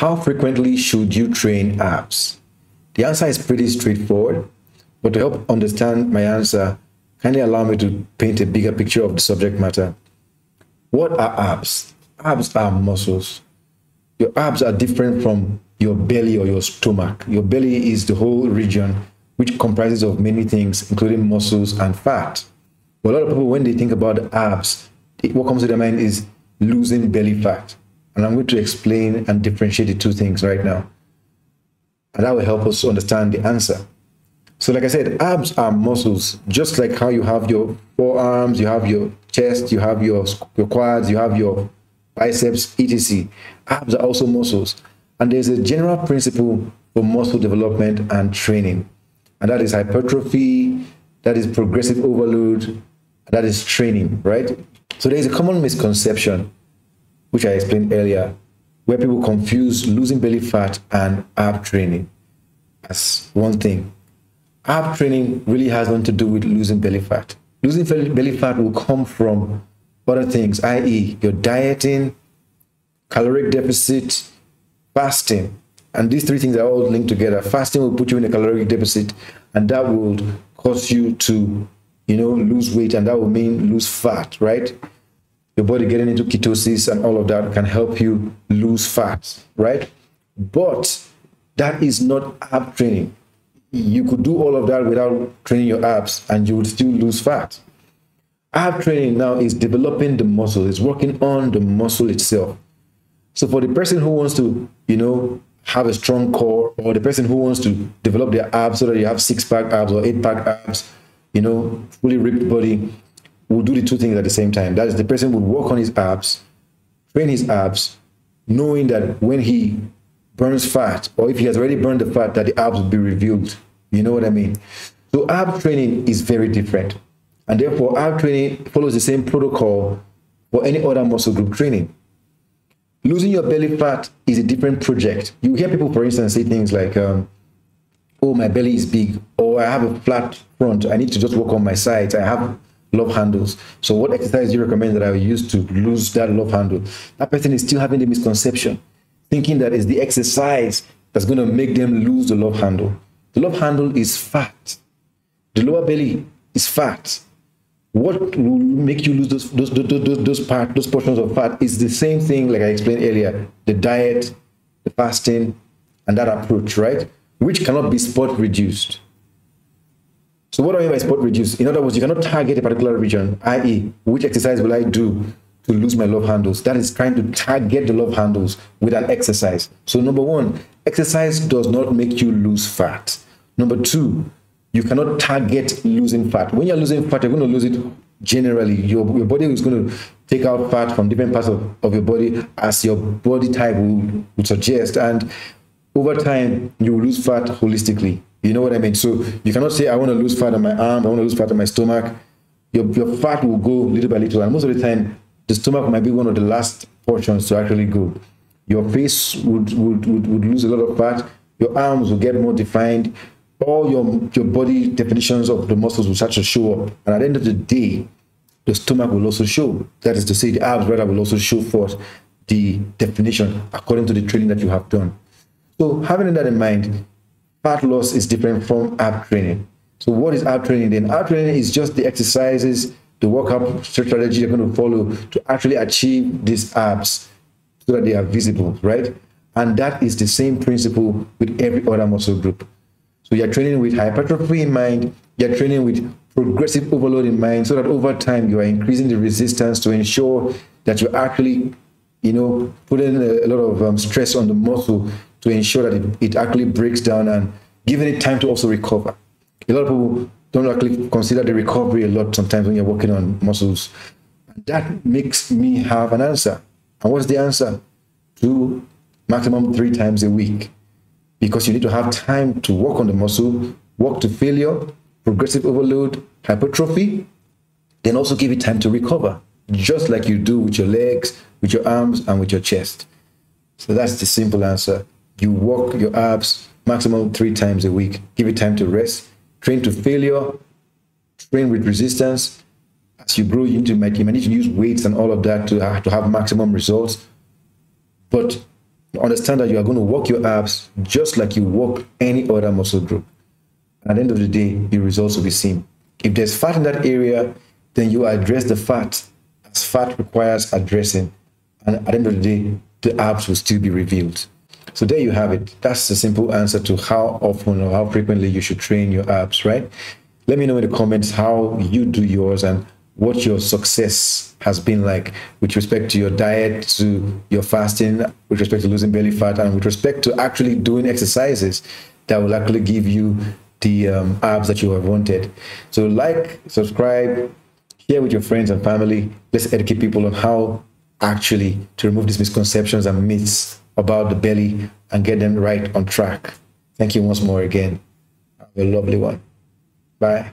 how frequently should you train abs? The answer is pretty straightforward, but to help understand my answer, kindly allow me to paint a bigger picture of the subject matter. What are abs? Abs are muscles. Your abs are different from your belly or your stomach. Your belly is the whole region which comprises of many things, including muscles and fat. But a lot of people, when they think about the abs, what comes to their mind is losing belly fat. And I'm going to explain and differentiate the two things right now. And that will help us understand the answer. So like I said, abs are muscles, just like how you have your forearms, you have your chest, you have your quads, you have your biceps, etc. Abs are also muscles. And there's a general principle for muscle development and training. And that is hypertrophy, that is progressive overload, that is training, right? So there's a common misconception, which I explained earlier, where people confuse losing belly fat and ab training as one thing. Ab training really has nothing to do with losing belly fat. Losing belly fat will come from other things, i.e. your dieting, caloric deficit, fasting. And these three things are all linked together. Fasting will put you in a caloric deficit, and that will cause you to, lose weight, and that will mean lose fat, right? Your body getting into ketosis and all of that can help you lose fat, right? But that is not ab training. You could do all of that without training your abs, and you would still lose fat. Ab training now is developing the muscle. It's working on the muscle itself. So for the person who wants to, have a strong core, or the person who wants to develop their abs so that you have 6-pack abs or 8-pack abs, fully ripped body, will do the two things at the same time. That is, the person will work on his abs, train his abs, knowing that when he burns fat, or if he has already burned the fat, that the abs will be revealed. You know what I mean? So ab training is very different. And therefore, ab training follows the same protocol for any other muscle group training. Losing your belly fat is a different project. You hear people, for instance, say things like, oh, my belly is big, or I have a flat front, I need to just work on my sides, I have love handles. So what exercise do you recommend that I will use to lose that love handle? That person is still having the misconception, thinking that it's the exercise that's going to make them lose the love handle. The love handle is fat. The lower belly is fat. What will make you lose those portions of fat is the same thing, like I explained earlier, the diet, the fasting, and that approach, right? Which cannot be spot reduced. So what do I mean by spot reduced? In other words, you cannot target a particular region, i.e., which exercise will I do to lose my love handles? That is trying to target the love handles with an exercise. So number one, exercise does not make you lose fat. Number two, you cannot target losing fat. When you're losing fat, you're going to lose it generally. Your body is going to take out fat from different parts of your body as your body type would suggest. And over time, you will lose fat holistically. You know what I mean? So you cannot say, I want to lose fat on my arm, I want to lose fat on my stomach. Your fat will go little by little. And most of the time, the stomach might be one of the last portions to actually go. Your face would lose a lot of fat. Your arms will get more defined. All your body definitions of the muscles will start to show up. And at the end of the day, the stomach will also show. That is to say, the abs rather will also show forth the definition according to the training that you have done. So having that in mind, fat loss is different from ab training. So what is ab training then? Ab training is just the exercises, the workout strategy you're going to follow to actually achieve these abs so that they are visible, right? And that is the same principle with every other muscle group. So you're training with hypertrophy in mind, you're training with progressive overload in mind, so that over time you are increasing the resistance to ensure that you're actually, putting a lot of stress on the muscle to ensure that it actually breaks down and giving it time to also recover. A lot of people don't actually consider the recovery a lot sometimes when you're working on muscles. And that makes me have an answer. And what's the answer? 2, maximum 3 times a week. Because you need to have time to work on the muscle, work to failure, progressive overload, hypertrophy, then also give it time to recover, just like you do with your legs, with your arms, and with your chest. So that's the simple answer. You work your abs maximum 3 times a week. Give it time to rest, train to failure, train with resistance. As you grow, might need to use weights and all of that to have maximum results. But Understand that you are going to work your abs just like you work any other muscle group. At the end of the day, the results will be seen. If there's fat in that area, then you address the fat as fat requires addressing. And at the end of the day, the abs will still be revealed. So there you have it. That's the simple answer to how often or how frequently you should train your abs, right? Let me know in the comments how you do yours and what your success has been like with respect to your diet, to your fasting, with respect to losing belly fat, and with respect to actually doing exercises that will actually give you the abs that you have wanted. So like, subscribe, share with your friends and family. Let's educate people on how actually to remove these misconceptions and myths about the belly and get them right on track. Thank you once more again. Have a lovely one. Bye.